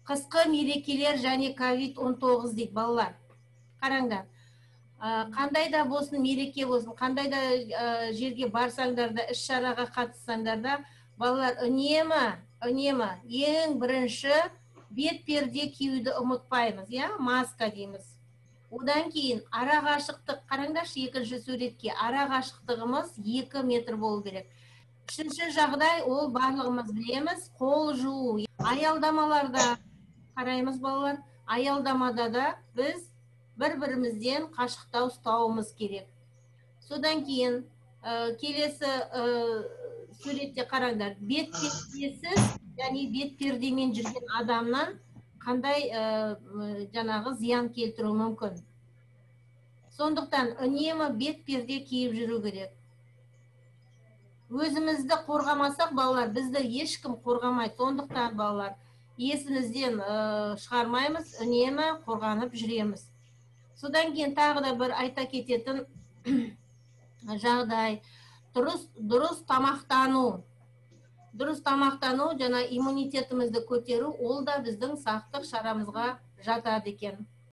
Қысқы мерекелер және COVID-19 дейді балалар. Қараңдар. Қандай да болсын, мереке болсын, қандай да жерге барсаңдар да, іс-шараға қатыссаңдар да, балалар үнемі ең бірінші бетперде киюді ұмытпаймыз, маска дейміз. Одан кейін ара қашықтық, қараңдаршы екінші суретке, ара қашықтығымыз 2 метр болу керек. Үшінші жағдай, ол барлығымыз білеміз, қол жуу. Аялдамаларда қараймыз балалар, аялдамада да біз бір-бірімізден қашықтау ұстауымыз керек. Содан кейін келесі суретте қараңдар, бетпердесіз және бетпердемен жүрген адамнан қандай жаңағы зиян келтіруі мүмкін. Сондықтан үнемі бетперде киіп жүру керек. Өзімізді қорғамасақ, балалар, бізді ешкім қорғамайды. Сондықтан балалар, есімізден шығармаймыз, үнемі қорғанып жүреміз. Содан кейін тағы да бір айта кететін жағдай, дұрыс тамақтану. Дұрыс тамақтану, жаңа иммунитетімізді көтеру, ол да біздің сақтық шарамызға жатады екен.